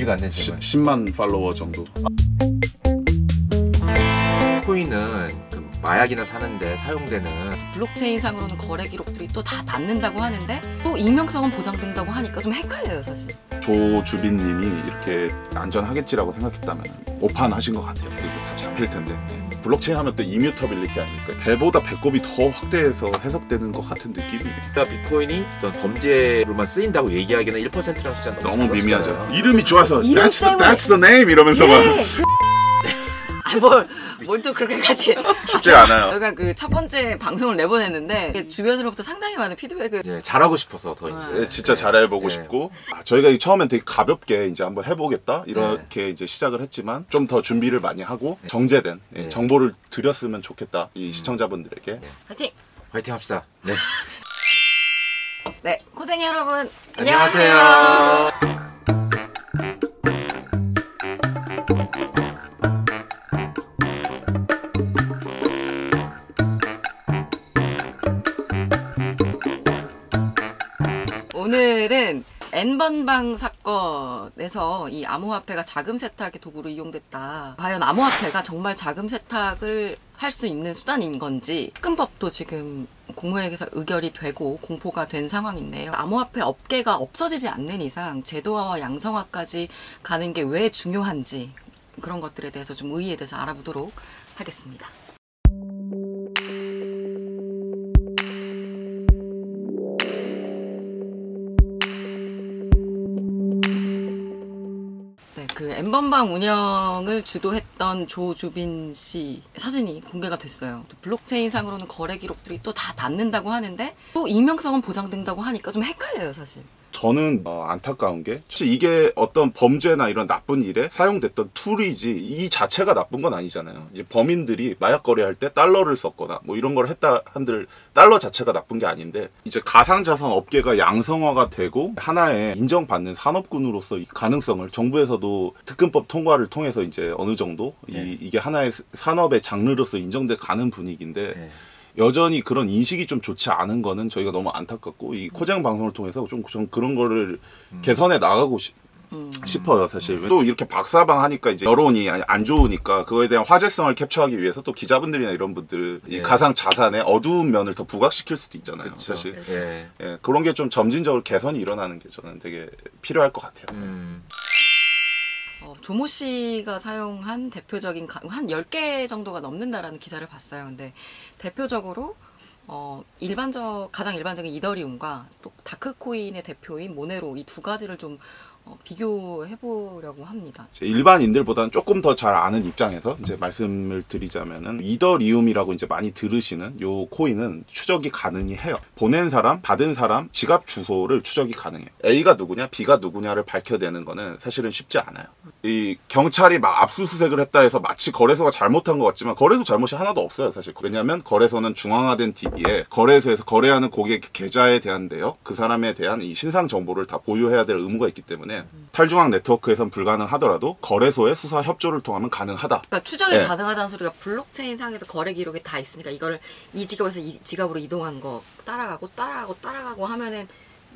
길지가 않네 지금. 10만 팔로워 정도. 코인은 그 마약이나 사는데 사용되는 블록체인상으로는 거래 기록들이 또 다 남는다고 하는데 또 익명성은 보장된다고 하니까 좀 헷갈려요 사실. 조주빈님이 이렇게 안전하겠지라고 생각했다면 오판하신 것 같아요. 이렇게 다 잡힐 텐데. 블록체인 하면 또 이뮤터빌리티 아닙니까? 배보다 배꼽이 더 확대해서 해석되는 것 같은 느낌이에요. 비트코인이 어떤 범죄로만 쓰인다고 얘기하기는 1%라는 숫자는 너무 미미하죠. 숫자잖아요. 이름이 좋아서 이름 that's the name 이러면서 막 뭘 또 그렇게까지 쉽지 않아요. 저희가 그 첫 번째 방송을 내보냈는데 주변으로부터 상당히 많은 피드백을 이제 잘하고 싶어서 더 이제 진짜 잘해보고 네. 싶고 저희가 처음엔 되게 가볍게 이제 한번 해보겠다 이렇게 이제 시작을 했지만 좀 더 준비를 많이 하고 정제된 정보를 드렸으면 좋겠다 이 시청자분들에게. 파이팅! 화이팅 합시다. 네. 네, 코쟁이 여러분 안녕하세요. 오늘은 N번방 사건에서 이 암호화폐가 자금 세탁의 도구로 이용됐다. 과연 암호화폐가 정말 자금 세탁을 할 수 있는 수단인 건지 특근법도 지금 국무회의에서 의결이 되고 공포가 된 상황인데요. 암호화폐 업계가 없어지지 않는 이상 제도화와 양성화까지 가는 게 왜 중요한지 그런 것들에 대해서 좀 의의에 대해서 알아보도록 하겠습니다. 그 N번방 운영을 주도했던 조주빈 씨 사진이 공개가 됐어요. 블록체인상으로는 거래 기록들이 또 다 남는다고 하는데 또 익명성은 보장된다고 하니까 좀 헷갈려요 사실. 저는 안타까운 게 사실 이게 어떤 범죄나 이런 나쁜 일에 사용됐던 툴이지 이 자체가 나쁜 건 아니잖아요. 이제 범인들이 마약 거래할 때 달러를 썼거나 뭐 이런 걸 했다 한들 달러 자체가 나쁜 게 아닌데 이제 가상자산 업계가 양성화가 되고 하나의 인정받는 산업군으로서 이 가능성을 정부에서도 특근법 통과를 통해서 이제 어느 정도 이게 하나의 산업의 장르로서 인정돼 가는 분위기인데 여전히 그런 인식이 좀 좋지 않은 거는 저희가 너무 안타깝고 이 코쟁 방송을 통해서 좀 그런 거를 개선해 나가고 싶어요 사실. 또 이렇게 박사방 하니까 이제 여론이 안 좋으니까 그거에 대한 화제성을 캡처하기 위해서 또 기자분들이나 이런 분들 이 가상 자산의 어두운 면을 더 부각시킬 수도 있잖아요. 그쵸. 사실 그런 게 좀 점진적으로 개선이 일어나는 게 저는 되게 필요할 것 같아요. 조모 씨가 사용한 대표적인 한 10개 정도가 넘는다라는 기사를 봤어요. 근데 대표적으로 가장 일반적인 이더리움과 또 다크코인의 대표인 모네로 이 두 가지를 좀 비교해 보려고 합니다. 일반인들보다는 조금 더 잘 아는 입장에서 이제 말씀을 드리자면은 이더리움이라고 이제 많이 들으시는 요 코인은 추적이 가능히 해요. 보낸 사람, 받은 사람, 지갑 주소를 추적이 가능해요. A가 누구냐, B가 누구냐를 밝혀내는 거는 사실은 쉽지 않아요. 이 경찰이 막 압수수색을 했다 해서 마치 거래소가 잘못한 것 같지만 거래소 잘못이 하나도 없어요, 사실. 왜냐하면 거래소는 중앙화된 DB에 거래소에서 거래하는 고객 계좌에 대한 내역, 그 사람에 대한 이 신상 정보를 다 보유해야 될 의무가 있기 때문에 탈중앙 네트워크에선 불가능하더라도 거래소의 수사 협조를 통하면 가능하다. 그러니까 추적이 가능하다는 소리가 블록체인 상에서 거래 기록이 다 있으니까 이거를 이 지갑에서 이 지갑으로 이동한 거 따라가고 하면은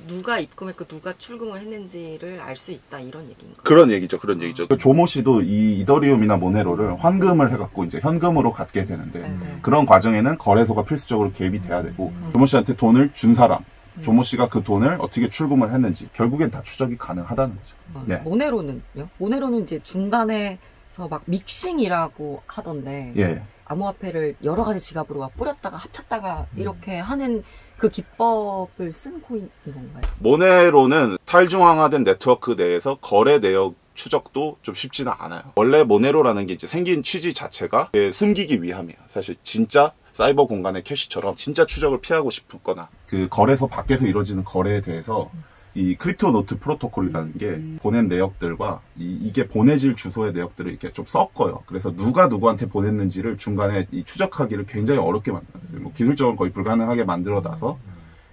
누가 입금했고 누가 출금을 했는지를 알 수 있다 이런 얘기인가요? 그런 얘기죠. 조모 씨도 이 이더리움이나 모네로를 환금을 해갖고 이제 현금으로 갖게 되는데 그런 과정에는 거래소가 필수적으로 개입이 돼야 되고 조모 씨한테 돈을 준 사람 조모 씨가 그 돈을 어떻게 출금을 했는지 결국엔 다 추적이 가능하다는 거죠. 모네로는요? 모네로는 이제 중간에서 막 믹싱이라고 하던데 암호화폐를 여러 가지 지갑으로 막 뿌렸다가 합쳤다가 이렇게 하는 그 기법을 쓴 코인인 건가요? 모네로는 탈중앙화된 네트워크 내에서 거래 내역 추적도 좀 쉽지는 않아요. 원래 모네로라는 게 이제 생긴 취지 자체가 숨기기 위함이에요. 사실 진짜 사이버 공간의 캐시처럼 진짜 추적을 피하고 싶거나 그 거래소 밖에서 이루어지는 거래에 대해서 이 크립토 노트 프로토콜이라는 게 보낸 내역들과 이게 보내질 주소의 내역들을 이렇게 좀 섞어요. 그래서 누가 누구한테 보냈는지를 중간에 이 추적하기를 굉장히 어렵게 만들었어요. 뭐 기술적으로 거의 불가능하게 만들어놔서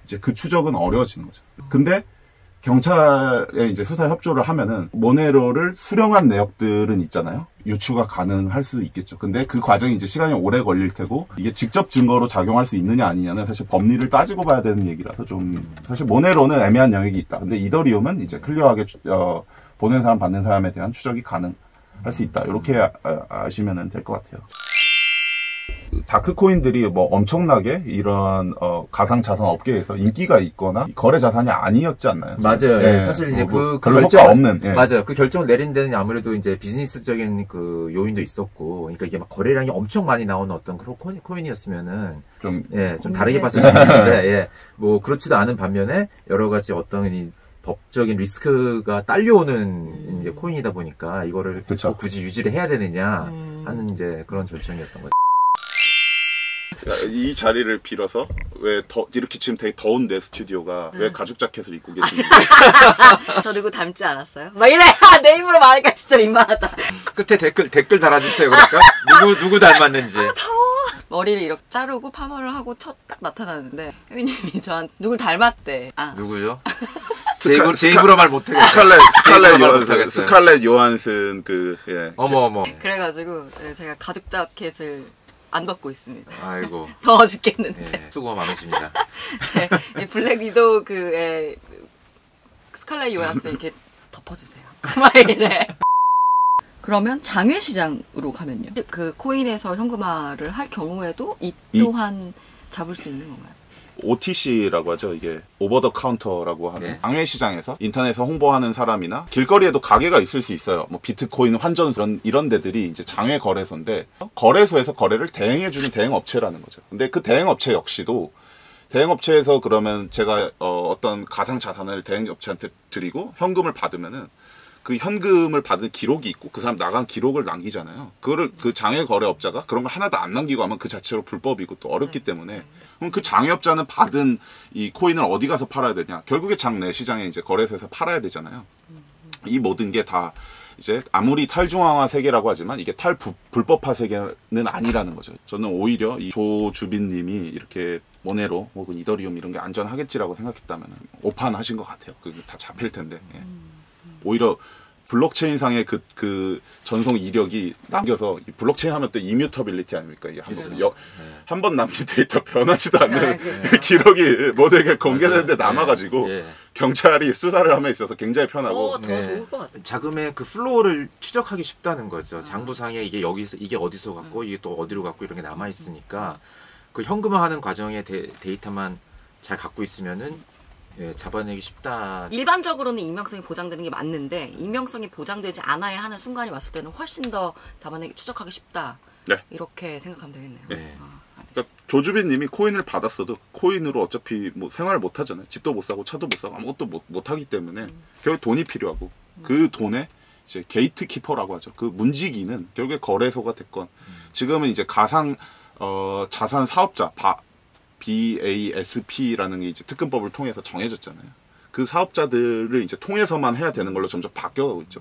이제 그 추적은 어려워지는 거죠. 근데 경찰에 이제 수사 협조를 하면은 모네로를 수령한 내역들은 있잖아요. 유추가 가능할 수 있겠죠. 근데 그 과정이 이제 시간이 오래 걸릴 테고 이게 직접 증거로 작용할 수 있느냐 아니냐는 사실 법리를 따지고 봐야 되는 얘기라서 좀 사실 모네로는 애매한 영역이 있다. 근데 이더리움은 이제 클리어하게 보낸 사람 받는 사람에 대한 추적이 가능할 수 있다. 이렇게 아시면 될 것 같아요. 다크 코인들이 뭐 엄청나게 이런 가상 자산 업계에서 인기가 있거나 거래 자산이 아니었지 않나요? 맞아요. 예, 사실 이제 그 별로 결정 효과 없는. 예. 맞아요. 그 결정을 내린 데는 아무래도 이제 비즈니스적인 그 요인도 있었고, 그러니까 이게 막 거래량이 엄청 많이 나오는 어떤 그런 코인이었으면은 좀 좀 다르게 봤을 수 있는데, 뭐 그렇지도 않은 반면에 여러 가지 어떤 이 법적인 리스크가 딸려오는 이제 코인이다 보니까 이거를 그쵸. 뭐 굳이 유지를 해야 되느냐 하는 이제 그런 결정이었던 거죠. 이 자리를 빌어서 왜 이렇게 지금 되게 더운데 스튜디오가 왜 가죽 자켓을 입고 계시는지. 저 누구 닮지 않았어요? 막 이래. 내 입으로 말하니까 진짜 민망하다. 끝에 댓글 달아주세요. 그러니까 누구 닮았는지. 머리를 이렇게 자르고 파마를 하고 딱 나타나는데 혜민님이 저한테 누굴 닮았대. 누구죠? 제 입으로 말 못하겠어요. 스칼렛 요한슨 어머. 그래가지고 제가 가죽 자켓을 안 벗고 있습니다. 아이고. 더워 죽겠는데. 예, 수고가 많으십니다. 네, 블랙 위도우 스칼렛 요한슨 이렇게 덮어주세요. 막 이래. 그러면 장외시장으로 가면요. 그 코인에서 현금화를 할 경우에도 이 또한 잡을 수 있는 건가요? OTC라고 하죠. 이게 오버 더 카운터라고 하는 네. 장외 시장에서 인터넷에서 홍보하는 사람이나 길거리에도 가게가 있을 수 있어요. 뭐 비트코인 환전 이런 데들이 이제 장외 거래소인데 거래소에서 거래를 대행해주는 대행업체라는 거죠. 근데 그 대행업체 역시도 대행업체에서 그러면 제가 어떤 가상 자산을 대행업체한테 드리고 현금을 받으면은 그 현금을 받은 기록이 있고 그 사람 나간 기록을 남기잖아요. 그거를 그 장외 거래업자가 그런 거 하나도 안 남기고 하면 그 자체로 불법이고 또 어렵기 때문에 그럼 그 장외업자는 받은 이 코인을 어디 가서 팔아야 되냐? 결국에 장내 시장에 이제 거래소에서 팔아야 되잖아요. 이 모든 게 다 이제 아무리 탈중앙화 세계라고 하지만 이게 불법화 세계는 아니라는 거죠. 저는 오히려 이 조주빈님이 이렇게 모네로 혹은 이더리움 이런 게 안전하겠지라고 생각했다면 오판하신 것 같아요. 그게 다 잡힐 텐데. 예. 오히려 블록체인상의 그 전송 이력이 남겨서 블록체인 하면 또 이뮤터빌리티 아닙니까? 이게 한 번 남긴 데이터 변하지도 않는 기록이 모두에게 공개되는데 남아가지고 경찰이 수사를 함에 있어서 굉장히 편하고 더 좋을 것 같아요. 자금의 그 플로우를 추적하기 쉽다는 거죠. 장부상에 이게 어디서 갔고 이게 또 어디로 갔고 이런 게 남아 있으니까 그 현금화하는 과정의 데이터만 잘 갖고 있으면은 잡아내기 쉽다. 일반적으로는 익명성이 보장되는 게 맞는데 익명성이 보장되지 않아야 하는 순간이 왔을 때는 훨씬 더 잡아내기 추적하기 쉽다. 네. 이렇게 생각하면 되겠네요. 네. 그러니까 조주빈님이 코인을 받았어도 코인으로 어차피 뭐 생활을 못 하잖아요. 집도 못 사고 차도 못 사고 아무것도 못 하기 때문에 결국 돈이 필요하고 그 돈에 이제 게이트 키퍼라고 하죠. 그 문지기는 결국에 거래소가 됐건 지금은 이제 가상 자산 사업자 BASP라는 게 이제 특근법을 통해서 정해졌잖아요. 그 사업자들을 이제 통해서만 해야 되는 걸로 점점 바뀌어가고 있죠.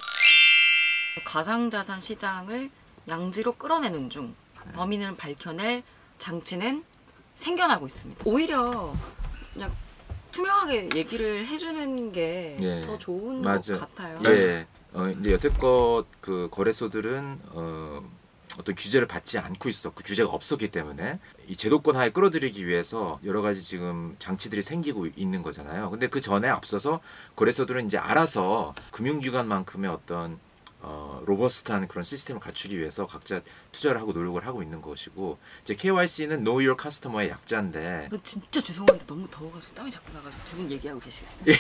가상자산 시장을 양지로 끌어내는 중 범인을 밝혀낼 장치는 생겨나고 있습니다. 오히려 그냥 투명하게 얘기를 해주는 게 더 좋은 것 같아요. 예. 이제 여태껏 그 거래소들은 어떤 규제를 받지 않고 있었고 규제가 없었기 때문에 이 제도권 하에 끌어들이기 위해서 여러 가지 지금 장치들이 생기고 있는 거잖아요. 근데 그 전에 앞서서 거래소들은 이제 알아서 금융기관만큼의 어떤 로버스트한 그런 시스템을 갖추기 위해서 각자 투자를 하고 노력을 하고 있는 것이고 이제 KYC는 Know Your Customer의 약자인데 진짜 죄송한데 너무 더워가지고 땀이 자꾸 나가지고 두 분 얘기하고 계시겠어요?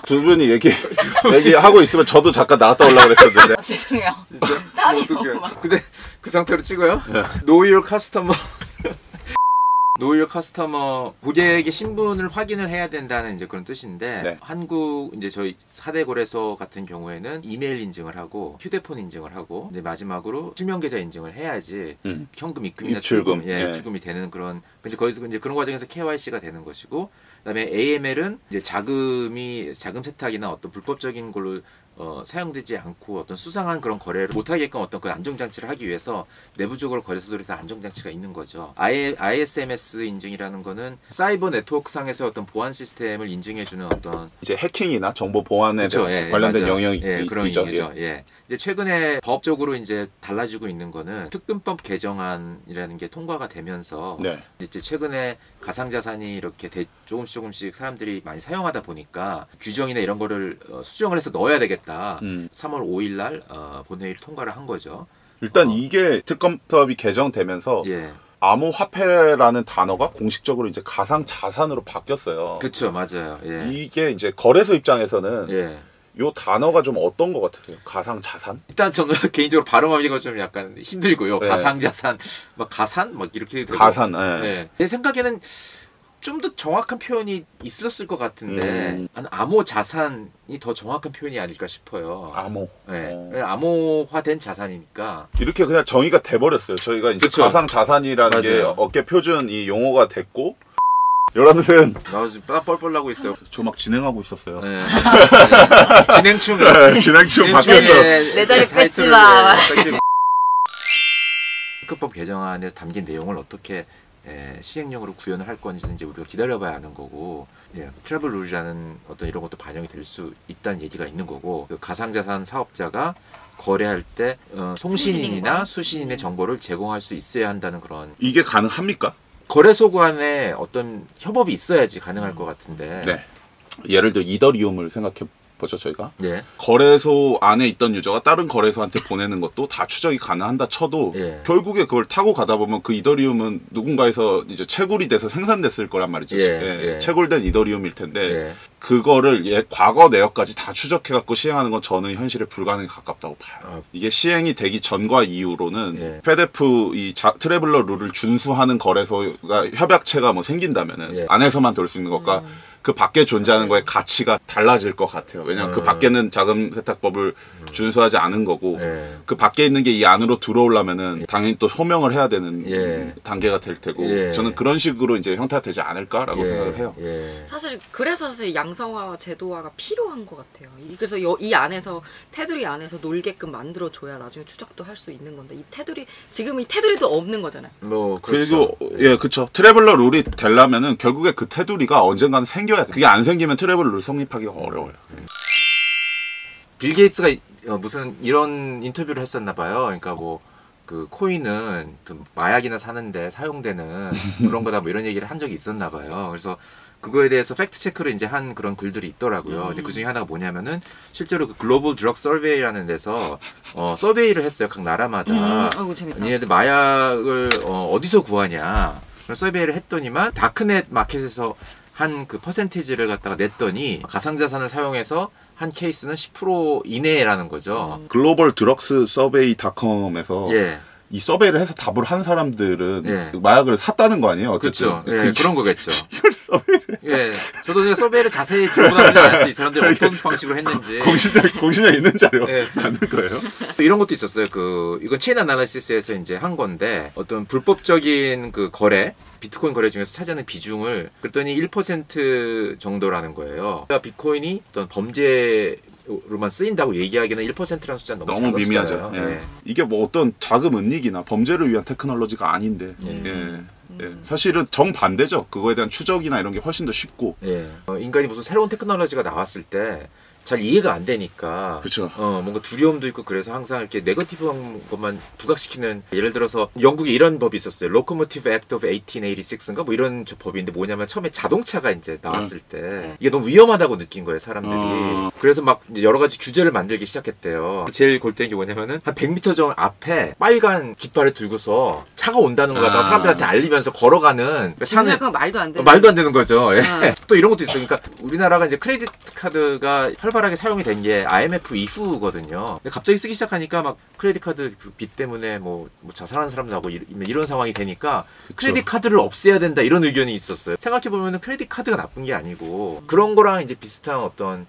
두 분이 얘기하고 있으면 저도 잠깐 나갔다 오려고 그랬었는데 죄송해요. 땀이 너무 막. 근데 그 상태로 찍어요? Know Your Customer Know Your Customer 고객의 신분을 확인을 해야 된다는 이제 그런 뜻인데 한국 이제 저희 4대 거래소 같은 경우에는 이메일 인증을 하고 휴대폰 인증을 하고 이제 마지막으로 실명 계좌 인증을 해야지 현금 입금이나 출금 출금이 되는 그런 이제 거기서 이제 그런 과정에서 KYC가 되는 것이고 그다음에 AML은 이제 자금 세탁이나 어떤 불법적인 걸로 사용되지 않고 어떤 수상한 그런 거래를 못하게끔 어떤 그 안정장치를 하기 위해서 내부적으로 거래소들에서 안정장치가 있는 거죠. ISMS 인증이라는 거는 사이버 네트워크상에서 어떤 보안 시스템을 인증해주는 어떤 이제 해킹이나 정보 보안에 그쵸, 관련된 맞아요. 영역이죠. 그런 얘기죠. 이제 최근에 법적으로 이제 달라지고 있는 거는 특근법 개정안이라는 게 통과가 되면서 네. 이제 최근에 가상자산이 이렇게 조금씩 사람들이 많이 사용하다 보니까 규정이나 이런 거를 수정을 해서 넣어야 되겠다. 3월 5일 날 본회의를 통과를 한 거죠. 일단 이게 특검법이 개정되면서 예. 암호화폐라는 단어가 공식적으로 이제 가상자산으로 바뀌었어요. 그렇죠, 맞아요. 예. 이게 이제 거래소 입장에서는 예. 요 단어가 좀 어떤 것 같으세요? 가상자산? 일단 저는 개인적으로 발음하기가 좀 약간 힘들고요. 네. 가상자산, 막 가산, 막 이렇게 가산. 네. 제 생각에는 좀 더 정확한 표현이 있었을 것 같은데 암호 자산이 더 정확한 표현이 아닐까 싶어요. 암호. 네. 암호화된 자산이니까 이렇게 그냥 정의가 돼버렸어요. 저희가 이제 그쵸. 가상자산이라는 게 맞아요. 어깨 표준 이 용어가 됐고 여러분은 나 지금 뻘뻘 나고 있어요. 저 막 진행하고 있었어요. 네. 진행충. 진행충 바뀌었어. 내 자리 뺏지 마. 특검법 개정안에 담긴 내용을 어떻게 시행령으로 구현을 할 건지는 이제 우리가 기다려봐야 하는 거고, 트래블 룰이라는 어떤 이런 것도 반영이 될 수 있다는 얘기가 있는 거고, 그 가상자산 사업자가 거래할 때 송신인이나 수신인의 정보를 제공할 수 있어야 한다는 그런. 이게 가능합니까? 거래소 간에 어떤 협업이 있어야지 가능할 것 같은데. 네. 예를 들어 이더리움을 생각해 보죠, 저희가. 네. 거래소 안에 있던 유저가 다른 거래소한테 보내는 것도 다 추적이 가능한다 쳐도 결국에 그걸 타고 가다 보면 그 이더리움은 누군가에서 이제 채굴이 돼서 생산됐을 거란 말이죠. 채굴된 이더리움일 텐데 그거를 과거 내역까지 다 추적해갖고 시행하는 건 저는 현실에 불가능에 가깝다고 봐요. 이게 시행이 되기 전과 이후로는 페데프 이 트래블러 룰을 준수하는 거래소가 협약체가 뭐 생긴다면은 안에서만 돌 수 있는 것과 그 밖에 존재하는 거의 가치가 달라질 것 같아요. 왜냐하면 그 밖에는 자금 세탁법을 준수하지 않은 거고 그 밖에 있는 게 이 안으로 들어오려면은 당연히 또 소명을 해야 되는 단계가 될 테고 저는 그런 식으로 이제 형태가 되지 않을까라고 생각을 해요. 사실 그래서 양성화와 제도화가 필요한 것 같아요. 그래서 이 안에서 테두리 안에서 놀게끔 만들어줘야 나중에 추적도 할 수 있는 건데 이 테두리 지금 이 테두리도 없는 거잖아요. 뭐 그렇죠. 그리고 그렇죠. 트래블러 룰이 되려면은 결국에 그 테두리가 언젠가는 생겨야 돼. 그게 안 생기면 트래블러 룰 성립하기가 어려워요. 빌 게이츠가 무슨 이런 인터뷰를 했었나 봐요. 그러니까 뭐 그 코인은 마약이나 사는데 사용되는 그런 거다 뭐 이런 얘기를 한 적이 있었나 봐요. 그래서 그거에 대해서 팩트 체크를 이제 한 그런 글들이 있더라고요. 근데 그 중에 하나가 뭐냐면은 실제로 그 글로벌 드럭 서베이라는 데서 서베이를 했어요. 각 나라마다. 재밌다. 얘네들 마약을 어디서 구하냐. 그런 서베이를 했더니만 다크넷 마켓에서 한 그 퍼센테이지를 갖다가 냈더니 가상자산을 사용해서 한 케이스는 10% 이내라는 거죠. 글로벌 드럭스 서베이.com에서 이 서베이를 해서 답을 한 사람들은 마약을 샀다는 거 아니에요? 어쨌든. 그렇죠. 그런 거겠죠. 이걸 서베이를. 저도 그냥 서베이를 자세히 들어보다 보지 않았어요. 이 사람들이 어떤 방식으로 했는지. 공신력 있는 자료 만든 거예요? 이런 것도 있었어요. 이건 체인 아나리시스에서 이제 한 건데 어떤 불법적인 그 거래, 비트코인 거래 중에서 차지하는 비중을 그랬더니 1% 정도라는 거예요. 그러니까 비트코인이 어떤 범죄로만 쓰인다고 얘기하기는 1%라는 숫자는 너무 미미하죠. 이게 뭐 어떤 자금 은닉이나 범죄를 위한 테크놀로지가 아닌데 사실은 정반대죠. 그거에 대한 추적이나 이런 게 훨씬 더 쉽고 인간이 무슨 새로운 테크놀로지가 나왔을 때 잘 이해가 안 되니까 그쵸. 뭔가 두려움도 있고 그래서 항상 이렇게 네거티브한 것만 부각시키는 예를 들어서 영국에 이런 법이 있었어요. Locomotive Act of 1886인가 뭐 이런 법인데 뭐냐면 처음에 자동차가 이제 나왔을 때 이게 너무 위험하다고 느낀 거예요 사람들이. 그래서 막 여러 가지 규제를 만들기 시작했대요. 제일 골때린 게 뭐냐면은 한 100m 정도 앞에 빨간 깃발을 들고서 차가 온다는 거 갖다가 사람들한테 알리면서 걸어가는 차는 말도 안 되는 말도 안 되는 거죠. 또 이런 것도 있어요. 그러니까 우리나라가 이제 크레딧 카드가 활발하게 사용이 된 게 IMF 이후거든요. 근데 갑자기 쓰기 시작하니까 막 크레딧 카드 빚 때문에 뭐 자살하는 사람도 하고 이런 상황이 되니까 그쵸. 크레딧 카드를 없애야 된다 이런 의견이 있었어요. 생각해 보면은 크레딧 카드가 나쁜 게 아니고 그런 거랑 이제 비슷한 어떤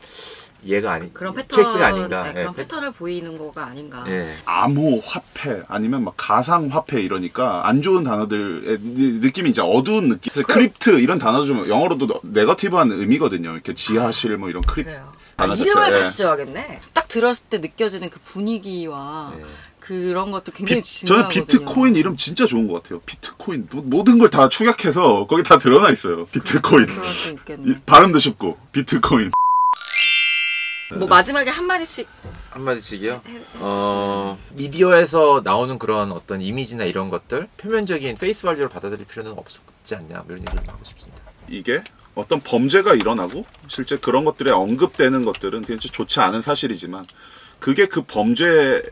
얘가 그런 케이스가 아닌가. 그런 패턴을 보이는 거가 아닌가. 암호 화폐 아니면 막 가상 화폐 이러니까 안 좋은 단어들의 느낌이 이제 어두운 느낌. 크립트 이런 단어도 좀 영어로도 네거티브한 의미거든요. 이렇게 지하실 뭐 이런 크립트. 이름을 다시 줘야겠네. 딱 들었을 때 느껴지는 그 분위기와 그런 것도 굉장히 중요하거든요. 저는 비트코인 이름 진짜 좋은 것 같아요. 비트코인 모든 걸 다 축약해서 거기 다 드러나 있어요. 비트코인. 그럴 수 있겠네. 발음도 쉽고 비트코인. 뭐 마지막에 한 마디씩 한마디씩이요? 미디어에서 나오는 그런 어떤 이미지나 이런 것들 표면적인 페이스 밸류로 받아들일 필요는 없지 않냐 이런 얘기를 하고 싶습니다. 이게 어떤 범죄가 일어나고 실제 그런 것들에 언급되는 것들은 진짜 좋지 않은 사실이지만 그게 그 범죄에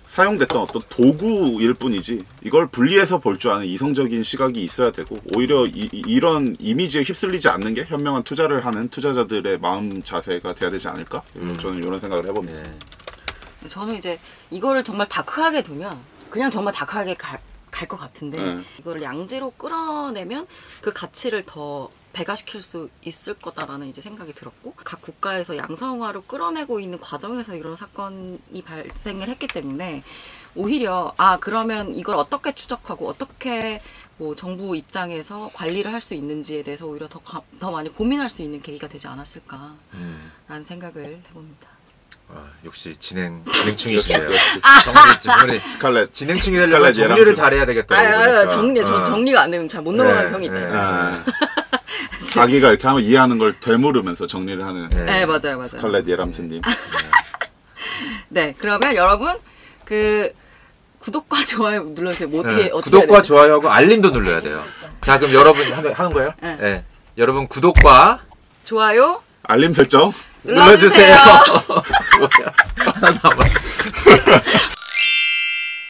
사용됐던 어떤 도구일 뿐이지 이걸 분리해서 볼 줄 아는 이성적인 시각이 있어야 되고 오히려 이런 이미지에 휩쓸리지 않는 게 현명한 투자를 하는 투자자들의 마음 자세가 돼야 되지 않을까? 저는 이런 생각을 해봅니다. 네. 저는 이제 이거를 정말 다크하게 두면 그냥 정말 다크하게 갈 것 같은데 이거를 양지로 끌어내면 그 가치를 더 배가시킬 수 있을 거다라는 이제 생각이 들었고 각 국가에서 양성화로 끌어내고 있는 과정에서 이런 사건이 발생을 했기 때문에 오히려 그러면 이걸 어떻게 추적하고 어떻게 뭐 정부 입장에서 관리를 할 수 있는지에 대해서 오히려 더 많이 고민할 수 있는 계기가 되지 않았을까라는 생각을 해봅니다. 역시 진행충이시네요. 스칼렛 진행충이 되려면 정리를 잘해야 되겠다. 정리가 안 되면 잘 못 넘어가는 병이 있다. 자기가 이렇게 하면 이해하는 걸 되물으면서 정리를 하는. 네, 맞아요. 스칼렛 예람스님. 네, 그러면 여러분 그 구독과 좋아요 눌러주세요. 뭐 어떻게 구독과 좋아요하고 알림도 눌러야 돼요. 자, 그럼 여러분 하는 거예요? 네. 여러분 구독과 좋아요, 알림 설정 눌러주세요. 하나 남았어.